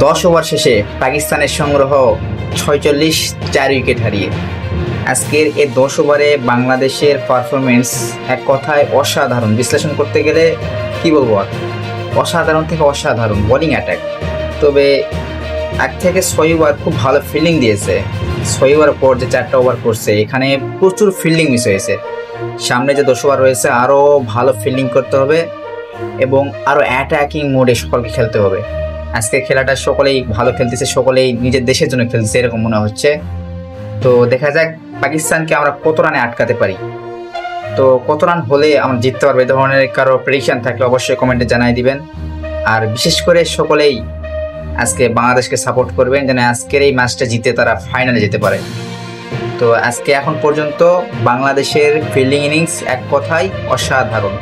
10 over শেষে পাকিস্তানের সংগ্রহ 46 4 উইকেট হারিয়ে। আজকের এই 10 ওভারে বাংলাদেশের পারফরমেন্স এক কথায় অসাধারণ। বিশ্লেষণ করতে গেলে কি বলবো, আর অসাধারণ থেকে অসাধারণ বোলিং অ্যাটাক। তবে 1 থেকে 6 ওভার খুব ভালো ফিল্ডিং দিয়েছে। 6 ওভার পর যে 4টা ওভার করছে, এখানে প্রচুর ফিল্ডিং মিস হয়েছে। সামনে যে 10 ওভার রয়েছে আরও ভালো ফিল্ডিং করতে হবে এবং আরও অ্যাটাকিং মোডে সকলকে খেলতে হবে। আজকে খেলাটা সকলেই ভালো খেলতেছে, সকলেই নিজের দেশের জন্য খেলতেছে এরকম মনে হচ্ছে। তো দেখা যাক পাকিস্তানকে আমরা কত রানে আটকাতে পারি, তো কত রান হলে আমরা জিততে পারবো। এই ধরনের কারো প্রেডিকশন থাকলে অবশ্যই কমেন্টে জানাই দিবেন। আর বিশেষ করে সকলেই আজকে বাংলাদেশকে সাপোর্ট করবেন যেন আজকের এই ম্যাচটা জিতে তারা ফাইনালে যেতে পারে। তো আজকে এখন পর্যন্ত বাংলাদেশের ফিল্ডিং ইনিংস এক কথায় অসাধারণ।